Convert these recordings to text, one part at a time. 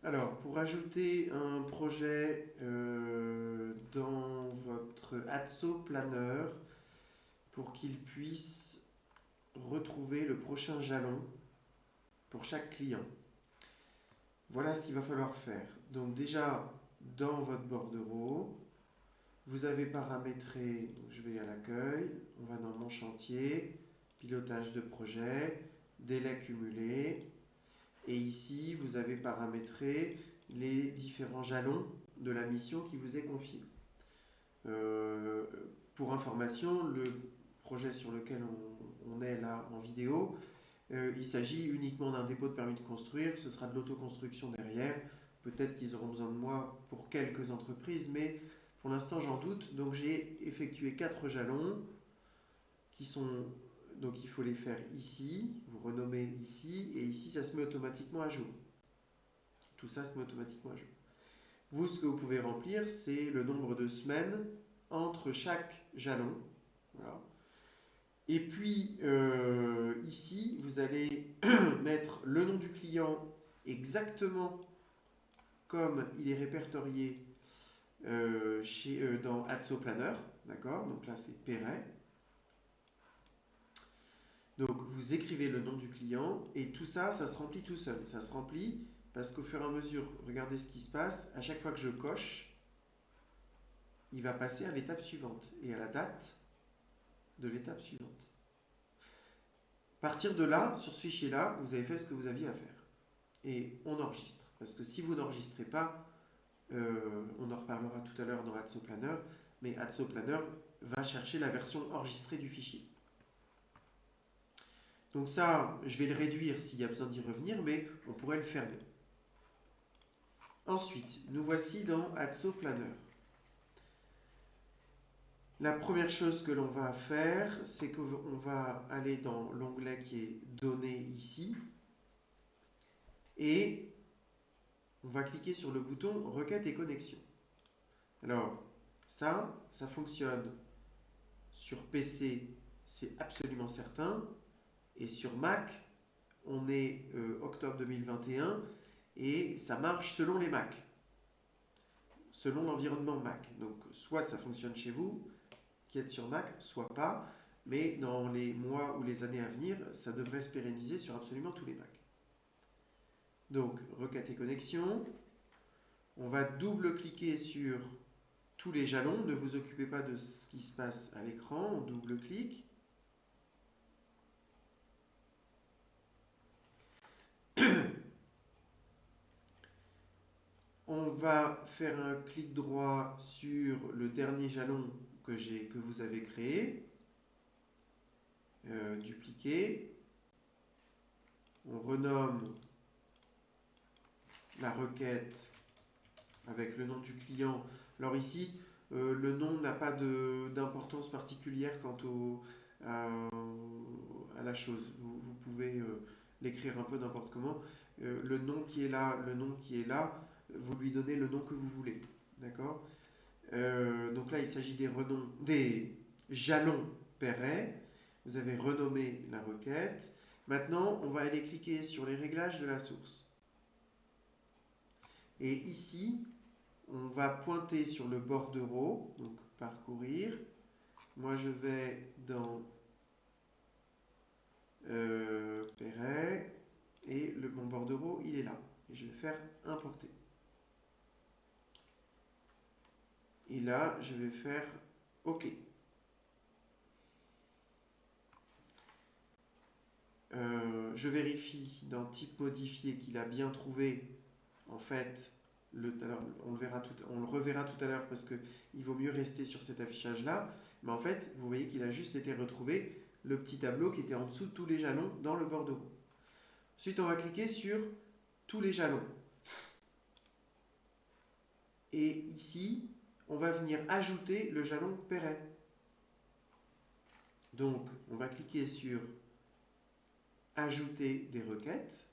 Alors, pour ajouter un projet dans votre Atso Planner, pour qu'il puisse retrouver le prochain jalon pour chaque client. Voilà ce qu'il va falloir faire. Donc déjà, dans votre bordereau, vous avez paramétré, je vais à l'accueil, on va dans mon chantier, pilotage de projet, délai cumulé, et ici, vous avez paramétré les différents jalons de la mission qui vous est confiée. Euh, pour information, le projet sur lequel on est là en vidéo, il s'agit uniquement d'un dépôt de permis de construire, ce sera de l'autoconstruction derrière. Peut-être qu'ils auront besoin de moi pour quelques entreprises, mais pour l'instant j'en doute. Donc j'ai effectué 4 jalons qui sont... Donc il faut les faire ici, vous renommez ici, et ici ça se met automatiquement à jour. Tout ça se met automatiquement à jour. Vous, ce que vous pouvez remplir, c'est le nombre de semaines entre chaque jalon. Voilà. Et puis ici, vous allez mettre le nom du client exactement comme il est répertorié dans Atso Planner. D'accord. Donc là, c'est Perret. Donc vous écrivez le nom du client et tout ça, ça se remplit tout seul. Ça se remplit parce qu'au fur et à mesure, regardez ce qui se passe. À chaque fois que je coche, il va passer à l'étape suivante et à la date de l'étape suivante. À partir de là, sur ce fichier-là, vous avez fait ce que vous aviez à faire. Et on enregistre. Parce que si vous n'enregistrez pas, on en reparlera tout à l'heure dans Atso Planner, mais Atso Planner va chercher la version enregistrée du fichier. Donc ça, je vais le réduire s'il y a besoin d'y revenir, mais on pourrait le fermer. Ensuite, nous voici dans Atso Planner. La première chose que l'on va faire, c'est qu'on va aller dans l'onglet qui est donné ici, et on va cliquer sur le bouton requête et connexion. Alors, ça fonctionne sur PC, c'est absolument certain, et sur Mac, on est octobre 2021, et ça marche selon les Mac, selon l'environnement Mac. Donc, soit ça fonctionne chez vous, qui êtes sur Mac, soit pas, mais dans les mois ou les années à venir, ça devrait se pérenniser sur absolument tous les Macs. Donc, requête et connexion. On va double-cliquer sur tous les jalons. Ne vous occupez pas de ce qui se passe à l'écran. On double-clique. On va faire un clic droit sur le dernier jalon que vous avez créé. Dupliquer. On renomme la requête avec le nom du client. Alors ici, le nom n'a pas d'importance particulière quant à la chose. Vous pouvez l'écrire un peu n'importe comment. Le nom qui est là, vous lui donnez le nom que vous voulez. D'accord. Donc là, il s'agit des jalons Perret. Vous avez renommé la requête. Maintenant, on va aller cliquer sur les réglages de la source. Et ici, on va pointer sur le bordereau, donc parcourir. Moi, je vais dans Perret et mon bordereau, il est là. Et je vais faire importer. Et là, je vais faire OK. Je vérifie dans type modifié qu'il a bien trouvé, en fait, alors, on le reverra tout à l'heure parce qu'il vaut mieux rester sur cet affichage-là. Mais en fait, vous voyez qu'il a juste été retrouvé le petit tableau qui était en dessous de tous les jalons dans le bordereau. Ensuite, on va cliquer sur tous les jalons. Et ici, on va venir ajouter le jalon Perret. Donc, on va cliquer sur Ajouter des requêtes.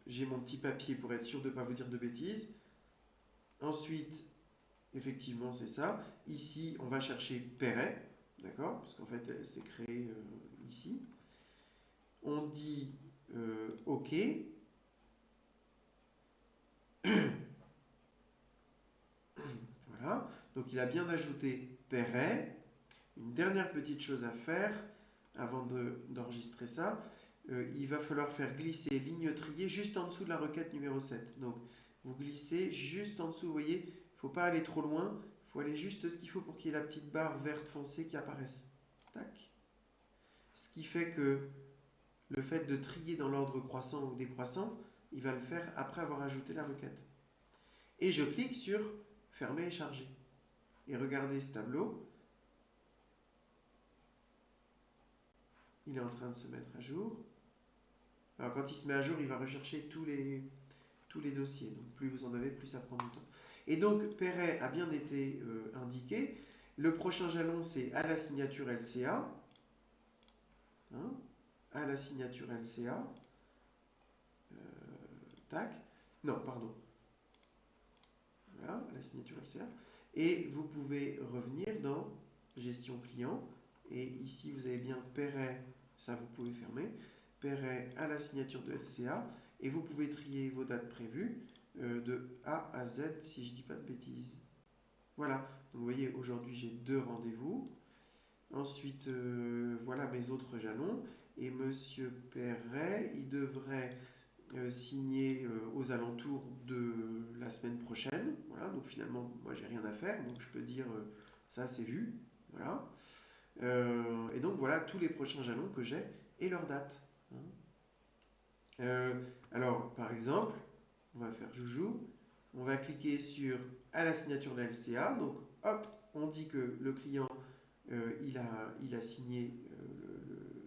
J'ai mon petit papier pour être sûr de ne pas vous dire de bêtises. Ensuite, effectivement, c'est ça. Ici, on va chercher Perret, d'accord? Parce qu'en fait, elle s'est créée ici. On dit OK. Voilà. Donc il a bien ajouté Perret. Une dernière petite chose à faire avant d'enregistrer ça. Il va falloir faire glisser ligne triée juste en dessous de la requête numéro 7. Donc vous glissez juste en dessous, vous voyez, il ne faut pas aller trop loin, il faut aller juste ce qu'il faut pour qu'il y ait la petite barre verte foncée qui apparaisse. Tac. Ce qui fait que le fait de trier dans l'ordre croissant ou décroissant, il va le faire après avoir ajouté la requête. Et je clique sur fermer et charger. Et regardez ce tableau, il est en train de se mettre à jour. Alors quand il se met à jour, il va rechercher tous les dossiers. Donc plus vous en avez, plus ça prend du temps. Et donc Perret a bien été indiqué. Le prochain jalon, c'est à la signature LCA. Hein, à la signature LCA. Tac. Non, pardon. Voilà, à la signature LCA. Et vous pouvez revenir dans gestion client. Et ici, vous avez bien Perret, ça vous pouvez fermer. Perret à la signature de LCA. Et vous pouvez trier vos dates prévues de A à Z, si je ne dis pas de bêtises. Voilà, donc vous voyez, aujourd'hui j'ai 2 rendez-vous. Ensuite, voilà mes autres jalons. Et Monsieur Perret, il devrait signer aux alentours de la semaine prochaine. Voilà, donc finalement, moi j'ai rien à faire, donc je peux dire ça c'est vu. Voilà. Et donc voilà tous les prochains jalons que j'ai et leur date. Hein. Alors, par exemple, on va faire joujou. On va cliquer sur à la signature de la LCA. Donc, hop, on dit que le client, il a signé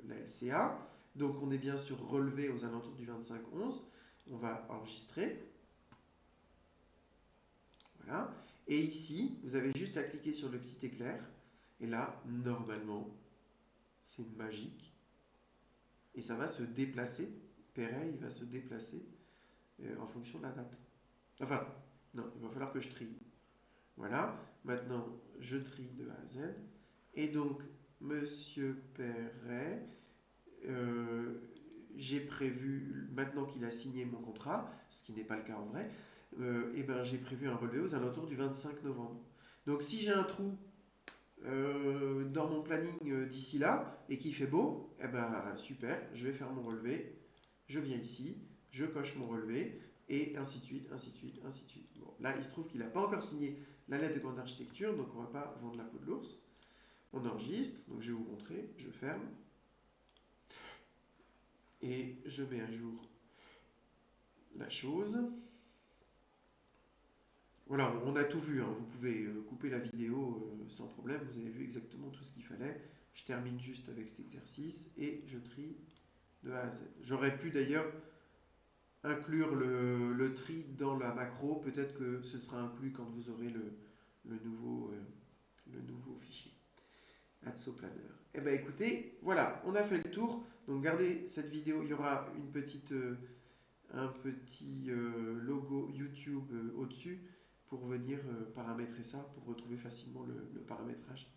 la LCA. Donc, on est bien sûr relevé aux alentours du 25-11. On va enregistrer. Voilà. Et ici, vous avez juste à cliquer sur le petit éclair. Et là, normalement, c'est magique. Et ça va se déplacer. Perret, il va se déplacer en fonction de la date. Enfin, non, il va falloir que je trie. Voilà, maintenant je trie de A à Z. Et donc, Monsieur Perret, j'ai prévu, maintenant qu'il a signé mon contrat, ce qui n'est pas le cas en vrai, et ben, j'ai prévu un relevé aux alentours du 25 novembre. Donc si j'ai un trou dans mon planning d'ici là et qu'il fait beau, eh ben, super, je vais faire mon relevé, je viens ici, je coche mon relevé, et ainsi de suite, ainsi de suite, ainsi de suite. Bon, là, il se trouve qu'il n'a pas encore signé la lettre de grande architecture, donc on ne va pas vendre la peau de l'ours. On enregistre, donc je vais vous montrer, je ferme, et je mets à jour la chose. Voilà, on a tout vu, hein. Vous pouvez couper la vidéo sans problème, vous avez vu exactement tout ce qu'il fallait. Je termine juste avec cet exercice et je trie de A à Z. J'aurais pu d'ailleurs inclure le tri dans la macro, peut-être que ce sera inclus quand vous aurez le nouveau fichier. Atso Planner. Eh bien écoutez, voilà, on a fait le tour. Donc gardez cette vidéo, il y aura un petit logo YouTube au-dessus pour venir paramétrer ça, pour retrouver facilement le paramétrage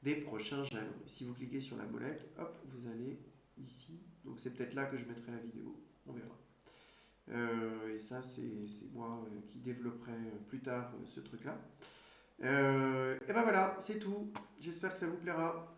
des prochains jalons. Si vous cliquez sur la molette, hop, vous allez ici. Donc c'est peut-être là que je mettrai la vidéo, on verra. Et ça, c'est moi qui développerai plus tard ce truc-là. Et ben voilà, c'est tout. J'espère que ça vous plaira.